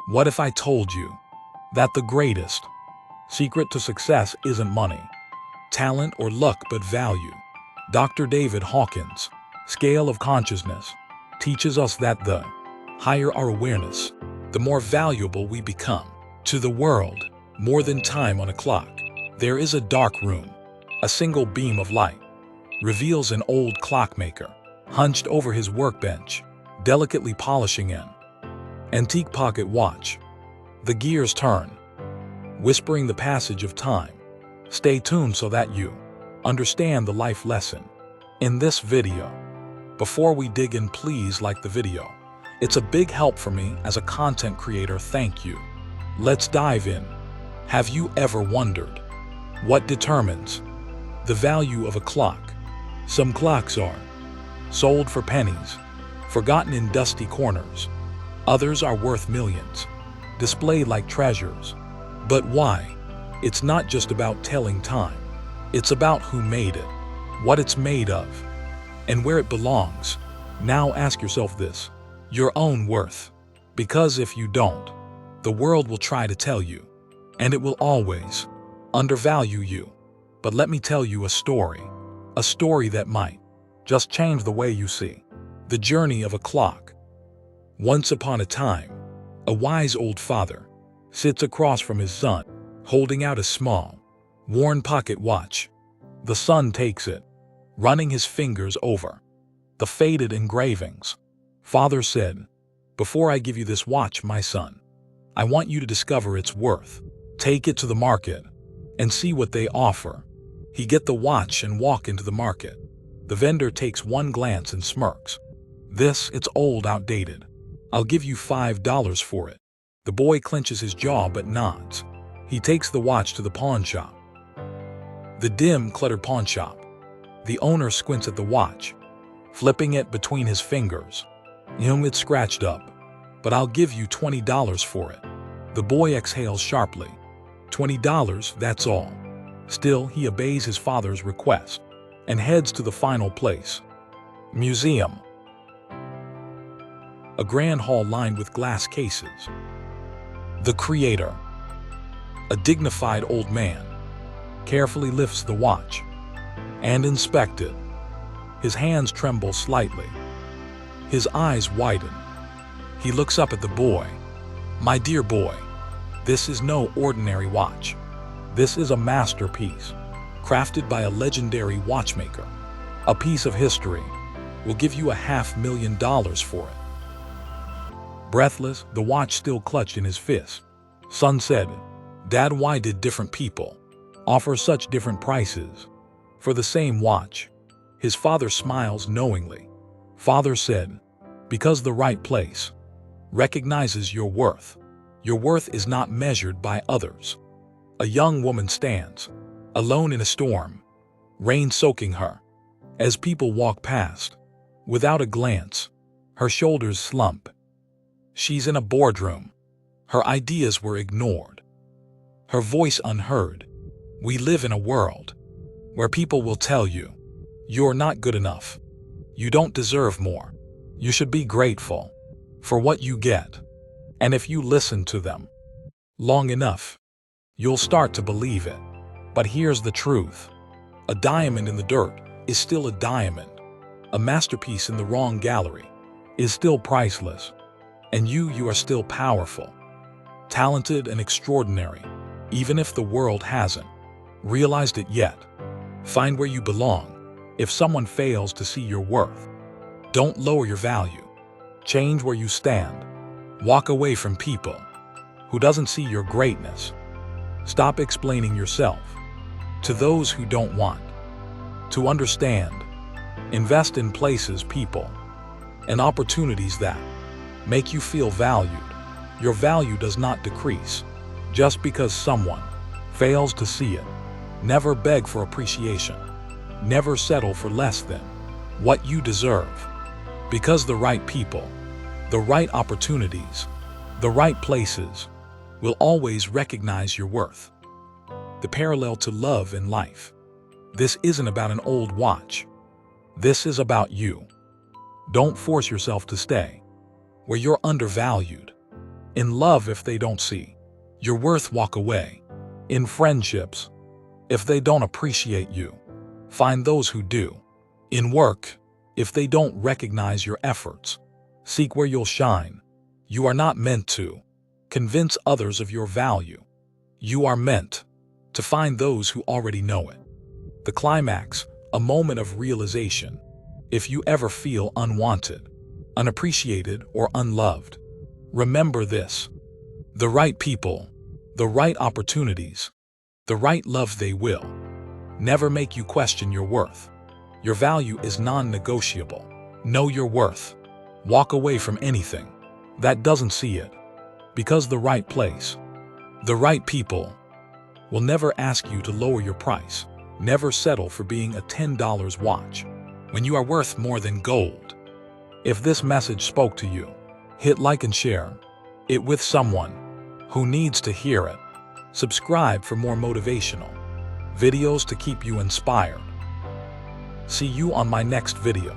What if I told you that the greatest secret to success isn't money, talent, or luck, but value? Dr. David Hawkins' scale of consciousness teaches us that the higher our awareness, the more valuable we become to the world. More than time on a clock, there is a dark room. A single beam of light reveals an old clockmaker hunched over his workbench, delicately polishing an antique pocket watch. The gears turn, whispering the passage of time. Stay tuned so that you understand the life lesson in this video. Before we dig in, please like the video. It's a big help for me as a content creator. Thank you. Let's dive in. Have you ever wondered what determines the value of a clock? Some clocks are sold for pennies, forgotten in dusty corners. Others are worth millions, displayed like treasures. But why? It's not just about telling time. It's about who made it, what it's made of, and where it belongs. Now ask yourself this: your own worth. Because if you don't, the world will try to tell you, and it will always undervalue you. But let me tell you a story that might just change the way you see the journey of a clock. Once upon a time, a wise old father sits across from his son, holding out a small, worn pocket watch. The son takes it, running his fingers over the faded engravings. Father said, "Before I give you this watch, my son, I want you to discover its worth. Take it to the market and see what they offer." He get the watch and walk into the market. The vendor takes one glance and smirks. It's old, outdated. I'll give you $5 for it." The boy clenches his jaw but nods. He takes the watch to the pawn shop. The dim, cluttered pawn shop. The owner squints at the watch, flipping it between his fingers. It's scratched up, but I'll give you $20 for it." The boy exhales sharply. $20, that's all. Still, he obeys his father's request and heads to the final place. Museum. A grand hall lined with glass cases. The creator, a dignified old man, carefully lifts the watch and inspects it. His hands tremble slightly. His eyes widen. He looks up at the boy. "My dear boy, this is no ordinary watch. This is a masterpiece, crafted by a legendary watchmaker. A piece of history. We'll give you $500,000 for it." Breathless, the watch still clutched in his fist, son said, "Dad, why did different people offer such different prices for the same watch?" His father smiles knowingly. Father said, "Because the right place recognizes your worth. Your worth is not measured by others." A young woman stands, alone in a storm, rain soaking her. As people walk past, without a glance, her shoulders slump. She's in a boardroom. Her ideas were ignored, her voice unheard. We live in a world where people will tell you, "You're not good enough. You don't deserve more. You should be grateful for what you get." And if you listen to them long enough, you'll start to believe it. But here's the truth. A diamond in the dirt is still a diamond. A masterpiece in the wrong gallery is still priceless. And you are still powerful, talented, and extraordinary, even if the world hasn't realized it yet. Find where you belong. If someone fails to see your worth, don't lower your value. Change where you stand. Walk away from people who doesn't see your greatness. Stop explaining yourself to those who don't want to understand. Invest in places, people, and opportunities that make you feel valued. Your value does not decrease just because someone fails to see it. Never beg for appreciation. Never settle for less than what you deserve. Because the right people, the right opportunities, the right places will always recognize your worth. The parallel to love and life. This isn't about an old watch. This is about you. Don't force yourself to stay where you're undervalued. In love, if they don't see your worth, walk away. In friendships, if they don't appreciate you, find those who do. In work, if they don't recognize your efforts, seek where you'll shine. You are not meant to convince others of your value. You are meant to find those who already know it. The climax, a moment of realization. If you ever feel unwanted, unappreciated, or unloved, remember this: the right people, the right opportunities, the right love, they will never make you question your worth. Your value is non-negotiable. Know your worth. Walk away from anything that doesn't see it, because the right place, the right people will never ask you to lower your price. Never settle for being a $10 watch when you are worth more than gold. If this message spoke to you, hit like and share it with someone who needs to hear it. Subscribe for more motivational videos to keep you inspired. See you on my next video.